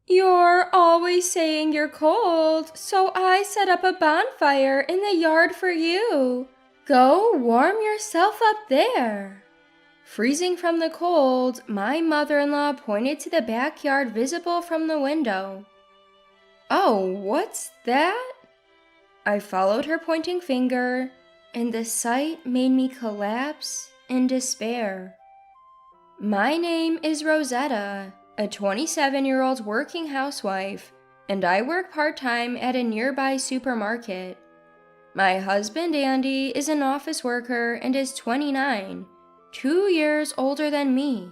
You're always saying you're cold, so I set up a bonfire in the yard for you. Go warm yourself up there. Freezing from the cold, my mother-in-law pointed to the backyard visible from the window. Oh, what's that? I followed her pointing finger, and the sight made me collapse in despair. My name is Rosetta, a 27-year-old working housewife, and I work part-time at a nearby supermarket. My husband, Andy, is an office worker and is 29, 2 years older than me.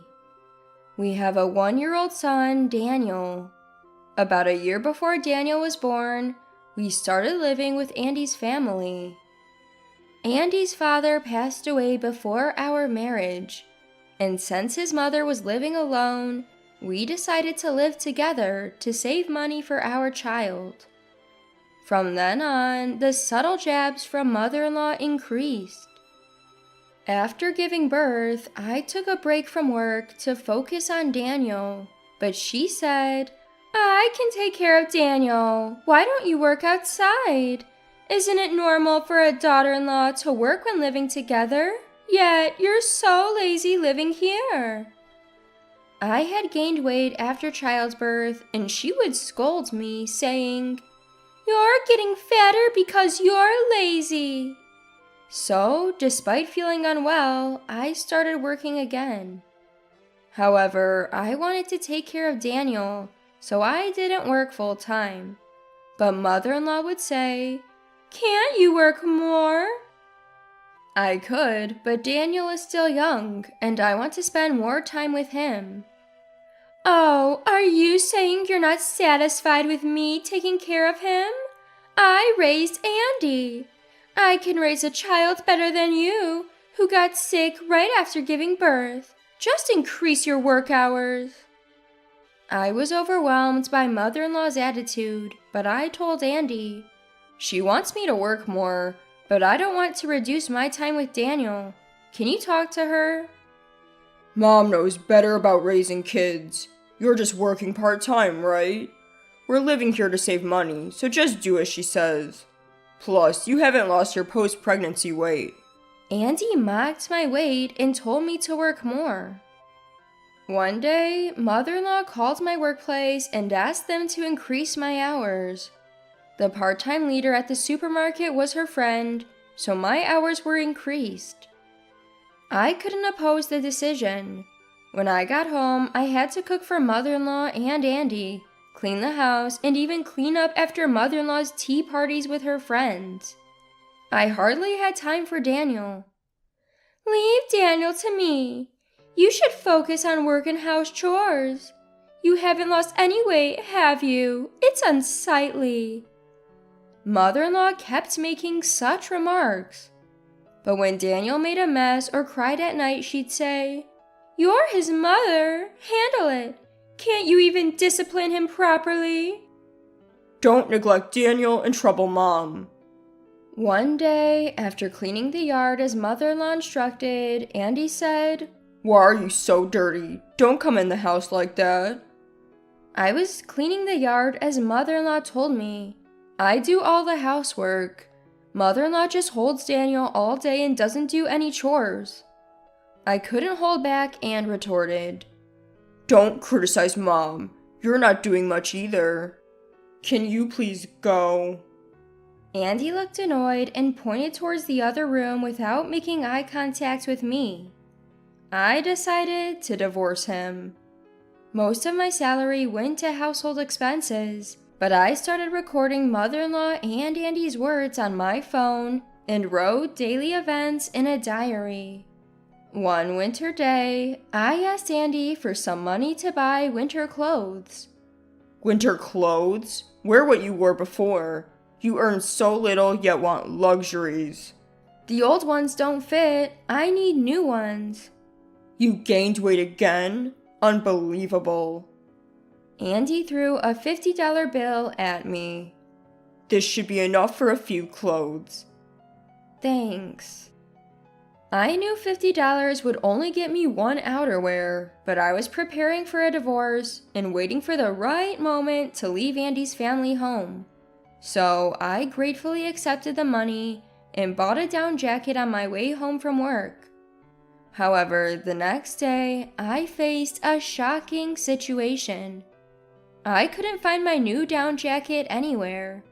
We have a 1-year-old son, Daniel. About a year before Daniel was born, we started living with Andy's family. Andy's father passed away before our marriage, and since his mother was living alone, we decided to live together to save money for our child. From then on, the subtle jabs from mother-in-law increased. After giving birth, I took a break from work to focus on Daniel, but she said, "I can take care of Daniel. Why don't you work outside? Isn't it normal for a daughter-in-law to work when living together? Yet you're so lazy living here." I had gained weight after childbirth, and she would scold me, saying, "You're getting fatter because you're lazy." So, despite feeling unwell, I started working again. However, I wanted to take care of Daniel, so I didn't work full-time. But mother-in-law would say, "Can't you work more?" I could, but Daniel is still young, and I want to spend more time with him. "Oh, are you saying you're not satisfied with me taking care of him? I raised Andy. I can raise a child better than you, who got sick right after giving birth. Just increase your work hours." I was overwhelmed by mother-in-law's attitude, but I told Andy, "She wants me to work more, but I don't want to reduce my time with Daniel. Can you talk to her?" Mom knows better about raising kids. You're just working part-time, right? We're living here to save money, so just do as she says. Plus, you haven't lost your post-pregnancy weight. Andy mocked my weight and told me to work more. One day, mother-in-law called my workplace and asked them to increase my hours. The part-time leader at the supermarket was her friend, so my hours were increased. I couldn't oppose the decision. When I got home, I had to cook for mother-in-law and Andy, clean the house, and even clean up after mother-in-law's tea parties with her friends. I hardly had time for Daniel. "Leave Daniel to me. You should focus on work and house chores. You haven't lost any weight, have you? It's unsightly." Mother-in-law kept making such remarks. But when Daniel made a mess or cried at night, she'd say, "You're his mother. Handle it. Can't you even discipline him properly?" Don't neglect Daniel and trouble Mom. One day, after cleaning the yard as mother-in-law instructed, Andy said, "Why are you so dirty? Don't come in the house like that." I was cleaning the yard as mother-in-law told me. I do all the housework. Mother-in-law just holds Daniel all day and doesn't do any chores. I couldn't hold back and retorted, "Don't criticize Mom. You're not doing much either. Can you please go?" Andy looked annoyed and pointed towards the other room without making eye contact with me. I decided to divorce him. Most of my salary went to household expenses, but I started recording mother-in-law and Andy's words on my phone and wrote daily events in a diary. One winter day, I asked Andy for some money to buy winter clothes. "Winter clothes? Wear what you wore before. You earn so little yet want luxuries." "The old ones don't fit. I need new ones." "You gained weight again? Unbelievable." Andy threw a $50 bill at me. "This should be enough for a few clothes." "Thanks." I knew $50 would only get me one outerwear, but I was preparing for a divorce and waiting for the right moment to leave Andy's family home. So I gratefully accepted the money and bought a down jacket on my way home from work. However, the next day, I faced a shocking situation. I couldn't find my new down jacket anywhere.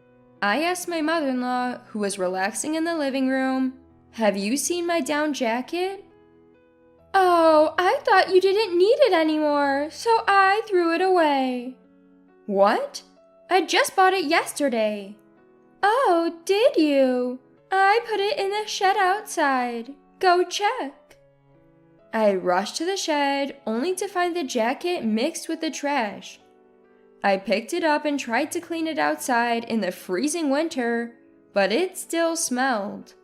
I asked my mother-in-law, who was relaxing in the living room, "Have you seen my down jacket?" "Oh, I thought you didn't need it anymore, so I threw it away." "What? I just bought it yesterday." "Oh, did you? I put it in the shed outside. Go check." I rushed to the shed, only to find the jacket mixed with the trash. I picked it up and tried to clean it outside in the freezing winter, but it still smelled.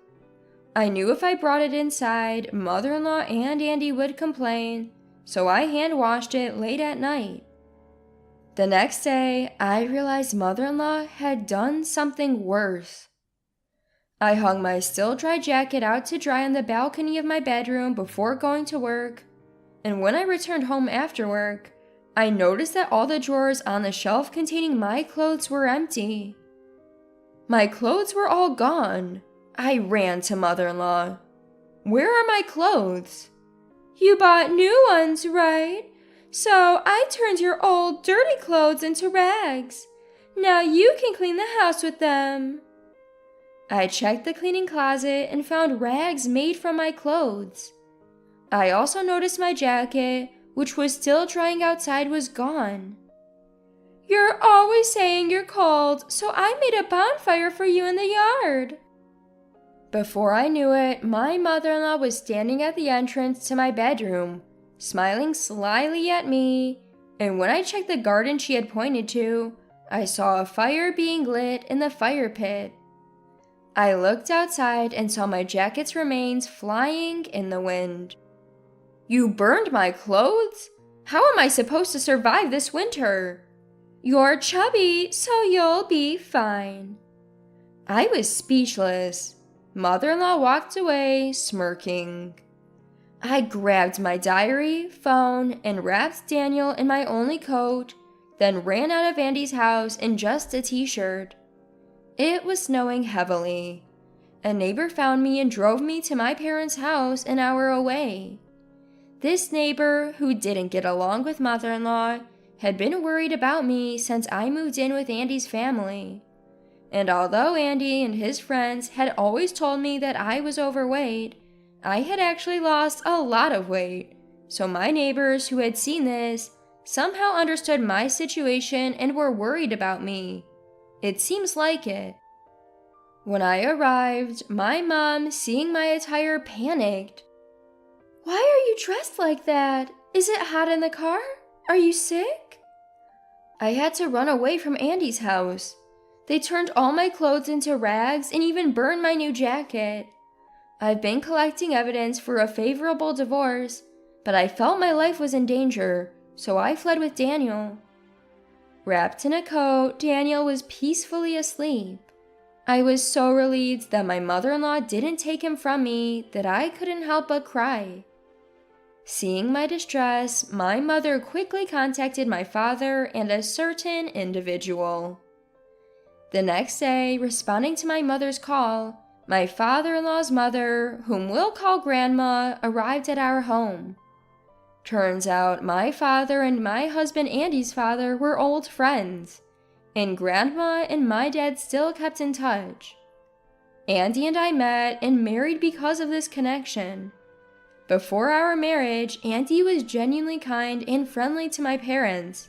I knew if I brought it inside, mother-in-law and Andy would complain, so I hand-washed it late at night. The next day, I realized mother-in-law had done something worse. I hung my still-dry jacket out to dry on the balcony of my bedroom before going to work, and when I returned home after work, I noticed that all the drawers on the shelf containing my clothes were empty. My clothes were all gone. I ran to mother-in-law. "Where are my clothes?" "You bought new ones, right? So I turned your old, dirty clothes into rags. Now you can clean the house with them." I checked the cleaning closet and found rags made from my clothes. I also noticed my jacket, which was still drying outside, was gone. "You're always saying you're cold, so I made a bonfire for you in the yard." Before I knew it, my mother-in-law was standing at the entrance to my bedroom, smiling slyly at me, and when I checked the garden she had pointed to, I saw a fire being lit in the fire pit. I looked outside and saw my jacket's remains flying in the wind. "You burned my clothes? How am I supposed to survive this winter?" "You're chubby, so you'll be fine." I was speechless. Mother-in-law walked away, smirking. I grabbed my diary, phone, and wrapped Daniel in my only coat, then ran out of Andy's house in just a t-shirt. It was snowing heavily. A neighbor found me and drove me to my parents' house an hour away. This neighbor, who didn't get along with mother-in-law, had been worried about me since I moved in with Andy's family. And although Andy and his friends had always told me that I was overweight, I had actually lost a lot of weight. So my neighbors who had seen this somehow understood my situation and were worried about me. It seems like it. When I arrived, my mom, seeing my attire, panicked. "Why are you dressed like that? Is it hot in the car? Are you sick?" I had to run away from Andy's house. They turned all my clothes into rags and even burned my new jacket. I've been collecting evidence for a favorable divorce, but I felt my life was in danger, so I fled with Daniel. Wrapped in a coat, Daniel was peacefully asleep. I was so relieved that my mother-in-law didn't take him from me that I couldn't help but cry. Seeing my distress, my mother quickly contacted my father and a certain individual. The next day, responding to my mother's call, my father-in-law's mother, whom we'll call Grandma, arrived at our home. Turns out my father and my husband Andy's father were old friends, and Grandma and my dad still kept in touch. Andy and I met and married because of this connection. Before our marriage, Andy was genuinely kind and friendly to my parents,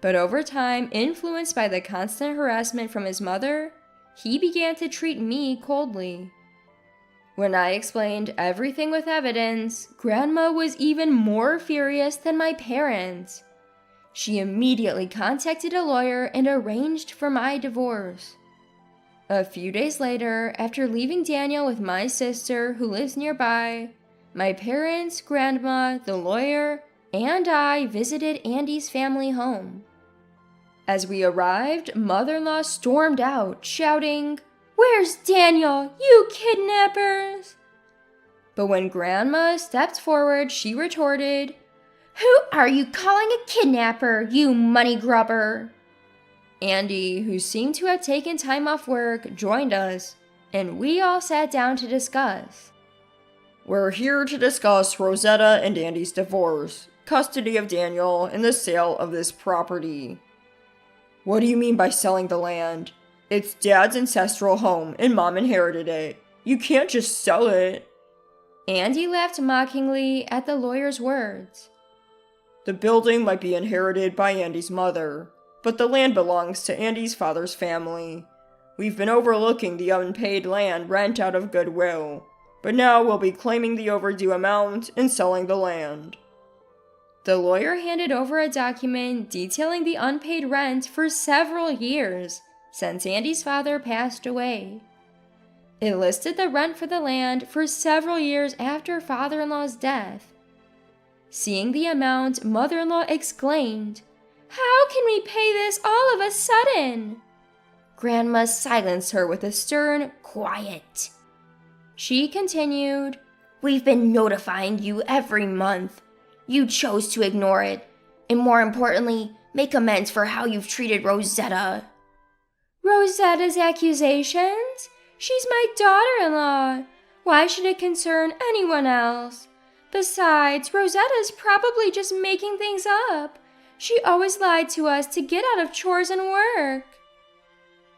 but over time, influenced by the constant harassment from his mother, he began to treat me coldly. When I explained everything with evidence, Grandma was even more furious than my parents. She immediately contacted a lawyer and arranged for my divorce. A few days later, after leaving Daniel with my sister who lives nearby, my parents, Grandma, the lawyer, and I visited Andy's family home. As we arrived, mother-in-law stormed out, shouting, "Where's Daniel, you kidnappers?" But when Grandma stepped forward, she retorted, "Who are you calling a kidnapper, you money grubber?" Andy, who seemed to have taken time off work, joined us, and we all sat down to discuss. We're here to discuss Rosetta and Andy's divorce, custody of Daniel, and the sale of this property. What do you mean by selling the land? It's Dad's ancestral home, and Mom inherited it. You can't just sell it. Andy laughed mockingly at the lawyer's words. The building might be inherited by Andy's mother, but the land belongs to Andy's father's family. We've been overlooking the unpaid land rent out of goodwill, but now we'll be claiming the overdue amount and selling the land. The lawyer handed over a document detailing the unpaid rent for several years since Andy's father passed away. It listed the rent for the land for several years after father-in-law's death. Seeing the amount, mother-in-law exclaimed, "How can we pay this all of a sudden?" Grandma silenced her with a stern, "Quiet." She continued, "We've been notifying you every month. You chose to ignore it, and more importantly, make amends for how you've treated Rosetta." "Rosetta's accusations? She's my daughter-in-law. Why should it concern anyone else? Besides, Rosetta's probably just making things up. She always lied to us to get out of chores and work."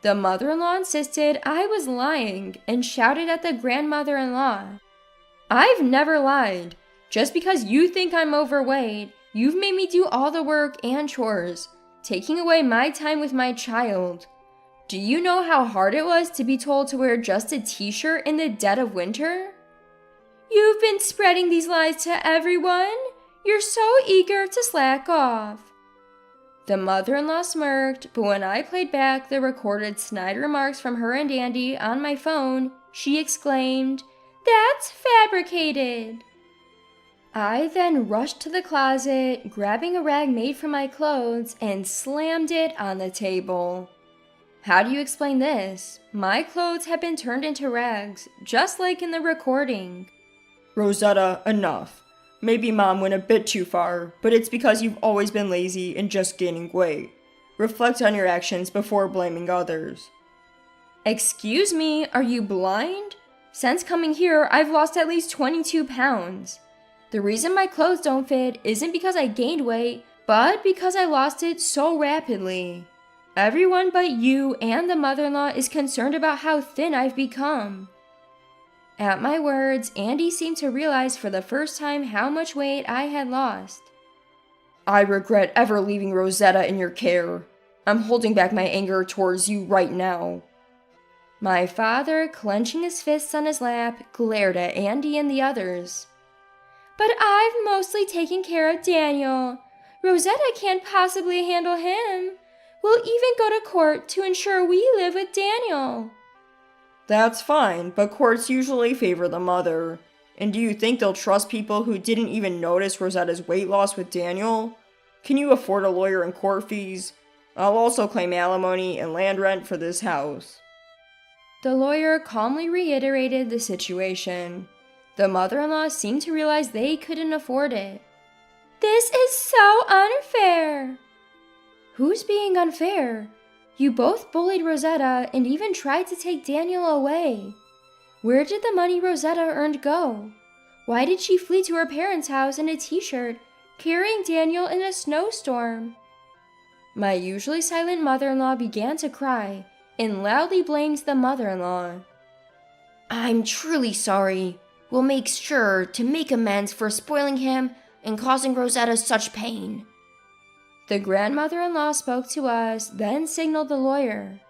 The mother-in-law insisted I was lying and shouted at the grandmother-in-law, "I've never lied. Just because you think I'm overweight, you've made me do all the work and chores, taking away my time with my child. Do you know how hard it was to be told to wear just a t-shirt in the dead of winter?" "You've been spreading these lies to everyone. You're so eager to slack off." The mother-in-law smirked, but when I played back the recorded snide remarks from her and Andy on my phone, she exclaimed, "That's fabricated." I then rushed to the closet, grabbing a rag made from my clothes, and slammed it on the table. How do you explain this? My clothes have been turned into rags, just like in the recording. Rosetta, enough. Maybe Mom went a bit too far, but it's because you've always been lazy and just gaining weight. Reflect on your actions before blaming others. Excuse me, are you blind? Since coming here, I've lost at least 22 pounds. The reason my clothes don't fit isn't because I gained weight, but because I lost it so rapidly. Everyone but you and the mother-in-law is concerned about how thin I've become. At my words, Andy seemed to realize for the first time how much weight I had lost. I regret ever leaving Rosetta in your care. I'm holding back my anger towards you right now. My father, clenching his fists on his lap, glared at Andy and the others. "But I've mostly taken care of Daniel. Rosetta can't possibly handle him. We'll even go to court to ensure we live with Daniel." That's fine, but courts usually favor the mother. And do you think they'll trust people who didn't even notice Rosetta's weight loss with Daniel? Can you afford a lawyer and court fees? I'll also claim alimony and land rent for this house. The lawyer calmly reiterated the situation. The mother-in-law seemed to realize they couldn't afford it. "This is so unfair." "Who's being unfair? You both bullied Rosetta and even tried to take Daniel away. Where did the money Rosetta earned go? Why did she flee to her parents' house in a t-shirt, carrying Daniel in a snowstorm?" My usually silent mother-in-law began to cry and loudly blamed the mother-in-law. "I'm truly sorry. We'll make sure to make amends for spoiling him and causing Rosetta such pain." The grandmother-in-law spoke to us, then signaled the lawyer.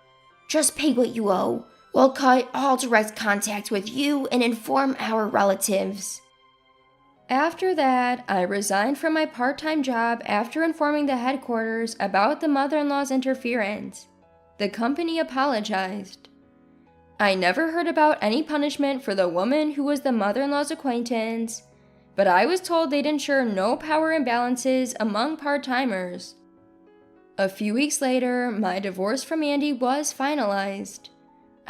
"Just pay what you owe. We'll cut all direct contact with you and inform our relatives." After that, I resigned from my part-time job after informing the headquarters about the mother-in-law's interference. The company apologized. I never heard about any punishment for the woman who was the mother-in-law's acquaintance, but I was told they'd ensure no power imbalances among part-timers. A few weeks later, my divorce from Andy was finalized.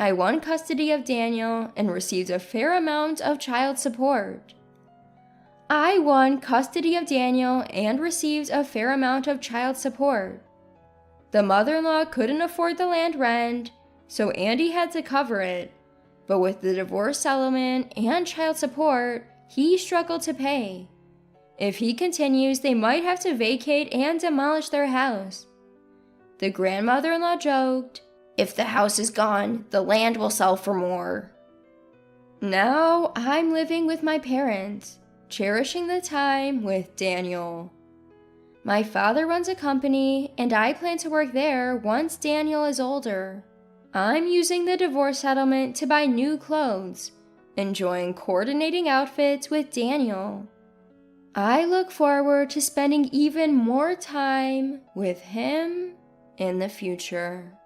I won custody of Daniel and received a fair amount of child support. I won custody of Daniel and received a fair amount of child support. The mother-in-law couldn't afford the land rent, so Andy had to cover it. But with the divorce settlement and child support, he struggled to pay. If he continues, they might have to vacate and demolish their house. The grandmother-in-law joked, "If the house is gone, the land will sell for more." Now I'm living with my parents, cherishing the time with Daniel. My father runs a company, and I plan to work there once Daniel is older. I'm using the divorce settlement to buy new clothes, enjoying coordinating outfits with Daniel. I look forward to spending even more time with him in the future.